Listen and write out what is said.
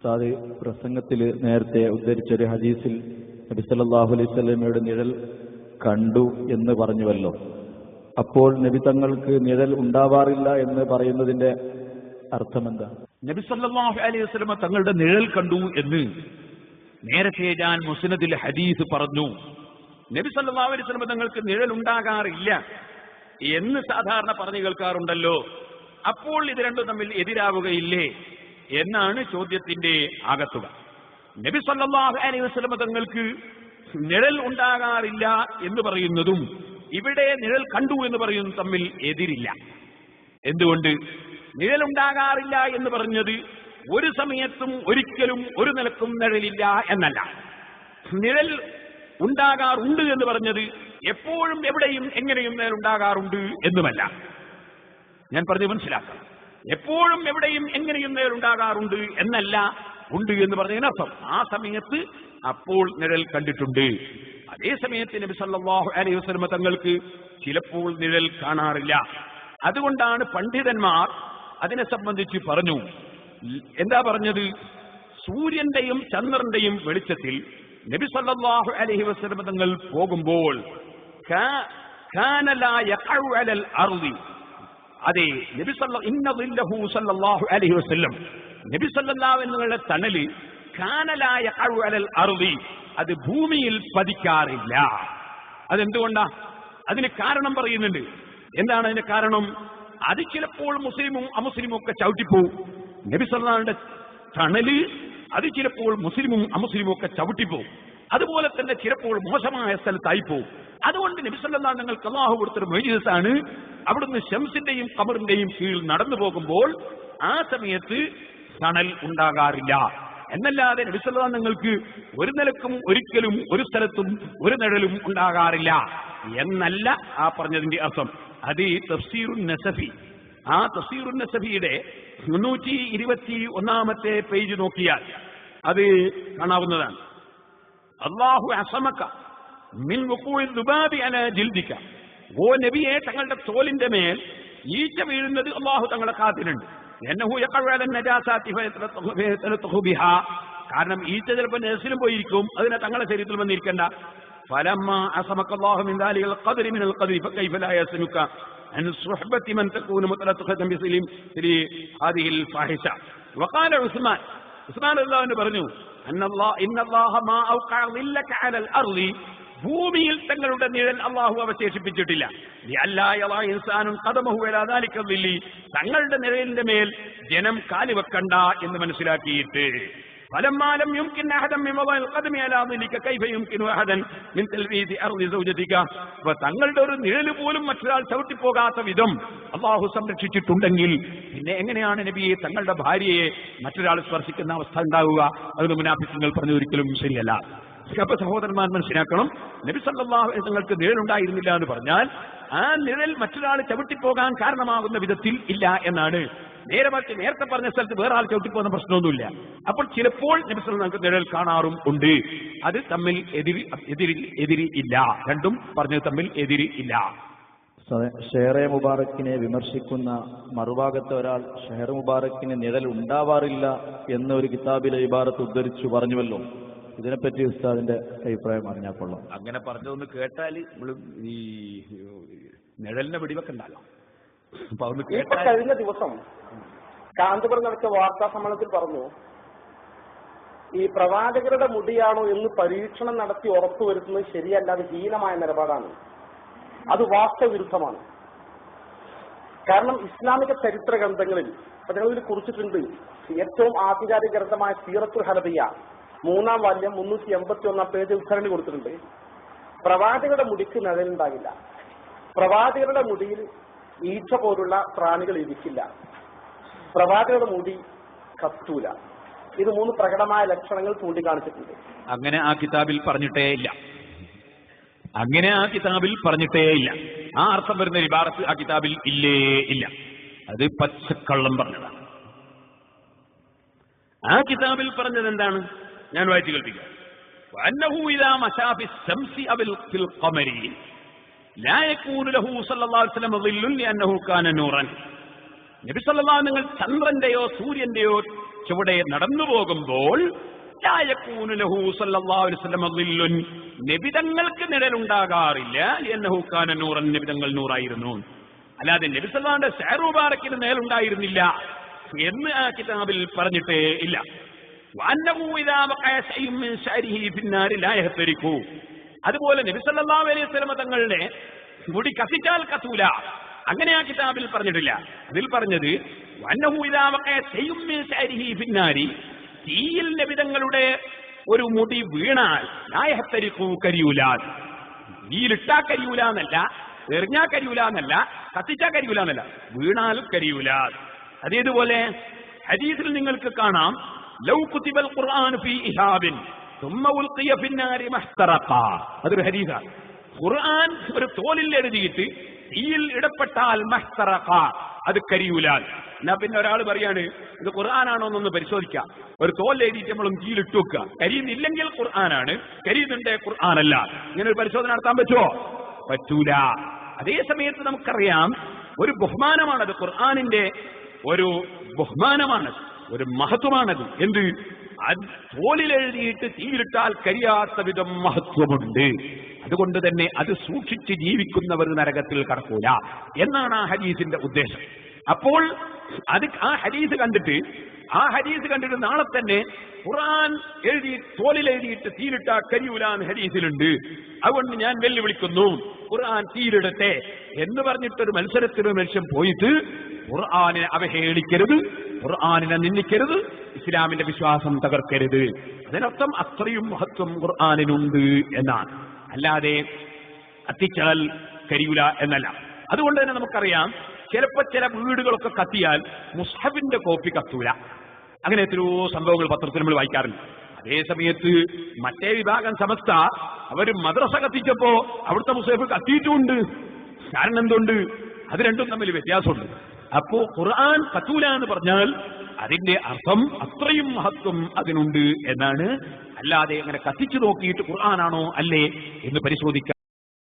ഉസ്താദ് പ്രസംഗത്തിൽ നേരത്തെ ഉദ്ധരിച്ചൊരു ഹദീസിൽ നബി സല്ലല്ലാഹു അലൈഹി വസല്ലമയുടെ നിഴൽ കണ്ടു എന്ന് പറഞ്ഞുവല്ലോ. അപ്പോൾ നബി തങ്ങൾക്ക് നിഴൽ ഉണ്ടാവാറില്ല എന്ന് പറയുന്നതിന്റെ അർത്ഥമെന്താ? നബി സല്ലല്ലാഹു അലൈഹി വസല്ലമ തങ്ങളുടെ നിഴൽ കണ്ടു എന്ന് നേരത്തെ ഞാൻ മുസ്നദിൽ ഹദീസ് പറഞ്ഞു. നബി സല്ലല്ലാഹു അലൈഹി വസല്ലമ തങ്ങൾക്ക് നിഴൽ ഉണ്ടാകാറില്ല എന്ന് സാധാരണ പറഞ്ഞു കേൾക്കാറുണ്ടല്ലോ. അപ്പോൾ ഇത് രണ്ടും തമ്മിൽ എതിരാവുകയില്ലേ എന്നാണ് ചോദ്യത്തിന്റെ ആകത്തുക. നബി സല്ലല്ലാഹു അലൈഹി വസല്ലമ തങ്ങൾക്ക് നിഴൽ ഉണ്ടാകാറില്ല എന്ന് പറയുന്നതും ഇവിടെ നിഴൽ കണ്ടു എന്ന് പറയുന്നതും തമ്മിൽ എതിരില്ല. എന്തുകൊണ്ട്? നിഴലുണ്ടാകാറില്ല എന്ന് പറഞ്ഞത് ഒരു സമയത്തും ഒരിക്കലും ഒരു നിലക്കും നിഴലില്ല എന്നല്ല. നിഴൽ ഉണ്ടാകാറുണ്ട് എന്ന് പറഞ്ഞത് എപ്പോഴും എവിടെയും എങ്ങനെയും നിഴൽ ഉണ്ടാകാറുണ്ട് എന്നുമല്ല. ഞാൻ പറഞ്ഞു മനസ്സിലാക്കണം. എപ്പോഴും എവിടെയും എങ്ങനെയും നിഴൽ ഉണ്ടാകാറുണ്ട് എന്നല്ല ഉണ്ട് എന്ന് പറഞ്ഞതിനർത്ഥം ആ സമയത്ത് അപ്പോൾ നിഴൽ കണ്ടിട്ടുണ്ട്. അതേ സമയത്ത് നബി സല്ലല്ലാഹു അലൈഹി വസല്ലമ തങ്ങൾക്ക് ചിലപ്പോൾ നിഴൽ കാണാറില്ല. അതുകൊണ്ടാണ് പണ്ഡിതന്മാർ അതിനെ സംബന്ധിച്ച് പറഞ്ഞു. എന്താ പറഞ്ഞത്? സൂര്യന്റെയും ചന്ദ്രന്റെയും വെളിച്ചത്തിൽ നബി സല്ലല്ലാഹു അലൈഹി വസല്ലമ തങ്ങൾ പോകുമ്പോൾ കാന ലാ യഖഉ അലൽ അർളി, അതെ നബി സല്ലല്ലാഹു അലൈഹി വസല്ലം നബി സല്ലല്ലാഹു അലൈഹി വസല്ലമയുടെ തണല് കാന ലാ യഖഉ അലൽ അർളി, അത് ഭൂമിയിൽ പതിക്കാറില്ല. അതെന്തുകൊണ്ടാ? അതിന് കാരണം പറയുന്നുണ്ട്. എന്താണ് അതിന്റെ കാരണം? അത് ചിലപ്പോൾ മുസ്ലിമും അമുസ്ലിമും ഒക്കെ ചവിട്ടിപ്പോവും. നബി സല്ലല്ലാഹുവിന്റെ തണല് അത് ചിലപ്പോൾ മുസ്ലിമും അമുസ്ലിമും ഒക്കെ ചവിട്ടിപ്പോവും. അതുപോലെ തന്നെ ചിലപ്പോൾ മോശമായ സ്ഥലത്തായി പോവും. അതുകൊണ്ട് നബി സല്ലല്ലാഹു നിങ്ങൾക്ക് അല്ലാഹു കൊടുത്തൊരു മുഅ്ജിസത്താണ്. അവിടുന്ന് ശംസിന്റെയും ഖമറിന്റെയും കീഴിൽ നടന്നു പോകുമ്പോൾ ആ സമയത്ത് തണൽ ഉണ്ടാകാറില്ല എന്നല്ലാതെ നബി സല്ലല്ലാഹു നിങ്ങൾക്ക് ഒരു നിലക്കും ഒരിക്കലും ഒരു സ്ഥലത്തും ഒരു നിഴലും ഉണ്ടാകാറില്ല എന്നല്ല ആ പറഞ്ഞതിന്റെ അർത്ഥം. അത് തഫ്സീറുൻ നസഫി, ആ തഫ്സീറുൻ നസഫിയുടെ 321 പേജ് നോക്കിയാൽ അത് കാണാവുന്നതാണ്. അല്ലാഹു അസമക മിൻ വുഖൂഇ ദുബാബി അലാ ജിൽദിക, ഓ നബിയെ തങ്ങളുടെ തോലിന്റെ മേൽ ഈച്ച വീഴുന്നത് അല്ലാഹു തങ്ങളെ കാത്തിലുണ്ട്. എന്നഹു യഖഉ അല നജാസാതി ഫയതലതഖു ബിഹാ, കാരണം ഈച്ച ചിലപ്പോൾ നജസിലും പോയിരിക്കും, അതിനെ തങ്ങളുടെ ശരീരത്തിൽ വന്നിരിക്കണ്ട. ഫലമ്മ അസമക അല്ലാഹു മിൻ ദാലികൽ ഖദ്രി മിനൽ ഖദ്രി ഫകൈഫ ലാ യസ്മുക അൻ സുഹബത്തി മൻ തകൂന മുതലതഖൻ ബിസ്ലിം ഫി ഹാദിഹിൽ ഫാഹിഷ. വഖാല ഉസ്മാൻ റളിയല്ലാഹു അൻഹു പറഞ്ഞു, ഇന്നല്ലാഹ മാ ഔഖഅ ളില്ലക അലൽ അർളി, ഭൂമിയിൽ തങ്ങളുടെ നിഴൽ അല്ലാഹു അവശേഷിപ്പിച്ചിട്ടില്ല. തങ്ങളുടെ നിഴലിന്റെ മേൽ ജനം കാലി വെക്കണ്ട എന്ന് മനസ്സിലാക്കിയിട്ട് തങ്ങളുടെ ഒരു നിഴല് പോലും മറ്റൊരാൾ ചവിട്ടിപ്പോകാത്ത വിധം അല്ലാഹു സംരക്ഷിച്ചിട്ടുണ്ടെങ്കിൽ പിന്നെ എങ്ങനെയാണ് നബിയെ തങ്ങളുടെ ഭാര്യയെ മറ്റൊരാൾ സ്പർശിക്കുന്ന അവസ്ഥ ഉണ്ടാവുക? അതിന് മുനാഫിഖുകൾ പറഞ്ഞു ഒരിക്കലും ശരിയല്ല. അപ്പൊ സഹോദരന്മാർ മനസ്സിലാക്കണം, നബി സല്ലല്ലാഹു അലൈഹി വസല്ലം തങ്ങൾക്ക് നിഴലുണ്ടായിരുന്നില്ല എന്ന് പറഞ്ഞാൽ ആ നിഴൽ മറ്റൊരാൾ ചവിട്ടിപ്പോകാൻ കാരണമാകുന്ന വിധത്തിൽ ഇല്ല എന്നാണ്. നേരത്തെ പറഞ്ഞ സ്ഥലത്ത് വേറെ ആൾ ചവിട്ടിപ്പോകുന്ന പ്രശ്നമൊന്നുമില്ല. അപ്പോൾ ചിലപ്പോൾ നബി സല്ലല്ലാഹു അലൈഹി വസല്ലം നിഴൽ കാണാറും ഉണ്ട്. അത് തമ്മിൽ എതിരി ഇല്ല. രണ്ടും പറഞ്ഞത് തമ്മിൽ എതിരി ഇല്ല. ഷെഹറെ മുബാറക്കിനെ വിമർശിക്കുന്ന മറുഭാഗത്തെ ഒരാൾ ഷെഹർ മുബാറക്കിന് നിഴൽ ഉണ്ടാവാറില്ല എന്നൊരു കിതാബിലെ ഇബാറത്ത് ഉദ്ധരിച്ചു പറഞ്ഞുവല്ലോ. ഇതിനെപ്പറ്റി ഉസ്താദിന്റെ അഭിപ്രായം അറിഞ്ഞാൽ കൊള്ളാം. അങ്ങനെ പറഞ്ഞതൊന്ന് കേട്ടാൽ നമ്മള് ഈ നിഴലിനെ വെടിവെക്കണ്ടല്ലോ. അപ്പൊ അതൊന്ന് കേട്ടാൽ. കഴിഞ്ഞ ദിവസം കാന്തപുരം നടത്തിയ വാർത്താ സമ്മേളനത്തിൽ പറഞ്ഞു, ഈ പ്രവാചകരുടെ മുടിയാണോ എന്ന് പരീക്ഷണം നടത്തി ഉറപ്പുവരുത്തുന്നത് ശരിയല്ല, അത് ഹീനമായ നിലപാടാണ്, അത് വാസ്തവവിരുദ്ധമാണ്. കാരണം ഇസ്ലാമിക ചരിത്ര ഗ്രന്ഥങ്ങളിൽ ഞങ്ങളിതിൽ കുറിച്ചിട്ടുണ്ട്. ഏറ്റവും ആധികാരിക ഗ്രന്ഥമായ സീറത്തുൽ ഹലബിയ 3-ാം വാല്യം 381 പേജ് ഉദ്ധരണി കൊടുത്തിട്ടുണ്ട്. പ്രവാചകരുടെ മുടിക്ക് നിഴലുണ്ടാകില്ല, പ്രവാചകരുടെ മുടിയിൽ ഈച്ച പോലുള്ള പ്രാണികൾ ഇരിക്കില്ല, പ്രവാചകരുടെ മുടി കത്തൂല. ഇത് 3 പ്രകടമായ ലക്ഷണങ്ങൾ ചൂണ്ടിക്കാണിച്ചിട്ടുണ്ട്. അങ്ങനെ ആ കിതാബിൽ പറഞ്ഞിട്ടേ ഇല്ല. ആ അർത്ഥം വരുന്ന ഇബാറത്ത് ആ കിതാബിൽ ഇല്ല. അത് പച്ചക്കള്ളം പറഞ്ഞതാണ്. ആ കിതാബിൽ പറഞ്ഞത് എന്താണ്? ഞാൻ വായിച്ചു കേൾപ്പിക്കാം. وأنه إذا مشى في الشمس أو في القمر لا يكون له صلى الله عليه وسلم ظل لأنه كان نورا. നബി സല്ലല്ലാഹു അലൈഹി വസല്ലം ചന്ദ്രന്റെയോ സൂര്യന്റെയോ ചുവടെ നടന്നു പോകുമ്പോൾ നബിതങ്ങൾക്ക് നിഴലുണ്ടാകാറില്ല എന്നഹു കാന നൂറൻ, നബിതങ്ങൾ നൂറായിരുന്നു. അല്ലാതെ നബി സല്ലല്ലാഹുവിന്റെ സഅർ മുബാറക്കിന് നിഴലുണ്ടായിരുന്നില്ല എന്ന് ആ കിതാബിൽ പറഞ്ഞിട്ടേ ഇല്ല. അതുപോലെ നബി സല്ലല്ലാഹു അലൈഹി വസല്ലം തങ്ങളുടെ മുടി കത്തിച്ചാൽ കത്തൂല, അങ്ങനെ ആ കിതാബിൽ പറഞ്ഞിട്ടില്ല. അതിൽ പറഞ്ഞത് തീയിൽ നബിതങ്ങളുടെ ഒരു മുടി വീണാൽ കരിയൂല, തീയിലിട്ടാ കരിയൂല എന്നല്ല, എറിഞ്ഞാ കരിയൂല എന്നല്ല, കത്തിച്ചാ കരിയൂല എന്നല്ല, വീണാൽ കരിയൂല. അതേതുപോലെ ഹദീസിൽ നിങ്ങൾക്ക് കാണാം ലൗ കുതിബൽ ഖുർആൻ ഫീ ഇഹാബിൻ ثم ഉൽഖിയ ഫിന്നാരി മഹ്തറഖ. അതൊരു ഹദീസാണ്. ഖുർആൻ ഒരു തോലിൽ എഴുതിയിട്ട് തീയിൽ ഇടപെട്ടാൽ മഹ്തറഖ, അത് കരിയൂല. എന്നാ പിന്നെ ഒരാൾ പറയാണ് ഇത് ഖുർആനാണോ എന്നൊന്ന് പരിശോധിക്കാം. ഒരു തോൽ എഴുതിയിട്ട് നമ്മളും തീയിലിട്ട് വെക്കുക, കരിയുന്നില്ലെങ്കിൽ ഖുർആനാണ്, കരിയുന്നുണ്ടേ ഖുർആനല്ല. ഇങ്ങനെ ഒരു പരിശോധന നടത്താൻ പറ്റുമോ? പറ്റൂല. അതേ സമയത്ത് നമുക്കറിയാം ഒരു ബഹുമാനമാണത്, ഖുർആനിന്റെ ഒരു ബഹുമാനമാണത്, ഒരു മഹത്വമാണത്. എന്ത്? തോലിലെഴുതിയിട്ട് തീയിലിട്ടാൽ കരിയാത്ത വിധം മഹത്വമുണ്ട്. അതുകൊണ്ട് തന്നെ അത് സൂക്ഷിച്ച് ജീവിക്കുന്നവർ നരകത്തിൽ കടക്കൂല എന്നാണ് ആ ഹദീസിന്റെ ഉദ്ദേശം. അപ്പോൾ അത് ആ ഹദീസ് കണ്ടിട്ട് നാളെ തന്നെ ഖുർആൻ എഴുതി തോലിലെഴുതിയിട്ട് തീയിലിട്ടാ കരിയൂല എന്ന് ഹദീസിലുണ്ട്, അതുകൊണ്ട് ഞാൻ വെല്ലുവിളിക്കുന്നു ഖുർആൻ തീയിലിടട്ടെ എന്ന് പറഞ്ഞിട്ടൊരു മത്സരത്തിന് മനുഷ്യൻ പോയിട്ട് ഖുർആനിനെ അവഹേളിക്കരുത്, ഖുർആനിനെ നിന്ദിക്കരുത്, ഇസ്ലാമിന്റെ വിശ്വാസം തകർക്കരുത്. അതിനർത്ഥം അത്രയും മഹത്വം ഖുർആനിനുണ്ട് എന്നാണ്, അല്ലാതെ കത്തിച്ചാൽ കരിയൂല എന്നല്ല. അതുകൊണ്ട് തന്നെ നമുക്കറിയാം ചിലപ്പോൾ ചില വീടുകളൊക്കെ കത്തിയാൽ മുസ്ഹഫിന്റെ കോപ്പി കത്തൂല. അങ്ങനെ എത്രയോ സംഭവങ്ങൾ പത്രത്തിൽ നമ്മൾ വായിക്കാറുണ്ട്. അതേ സമയത്ത് മറ്റേ വിഭാഗം സമസ്ത അവർ മദ്രസ കത്തിച്ചപ്പോ അവിടുത്തെ മുസ്ഹഫ് കത്തിയിട്ടുമുണ്ട്. കാരണം എന്തുകൊണ്ട്? അത് രണ്ടും തമ്മിൽ വ്യത്യാസമുണ്ട്. അപ്പോ ഖുർആൻ കത്തൂല എന്ന് പറഞ്ഞാൽ അതിന്റെ അർത്ഥം അത്രയും മഹത്വം അതിനുണ്ട് എന്നാണ്. അല്ലാതെ അങ്ങനെ കത്തിച്ചു നോക്കിയിട്ട് ഖുർആനാണോ അല്ലേ എന്ന് പരിശോധിക്കാൻ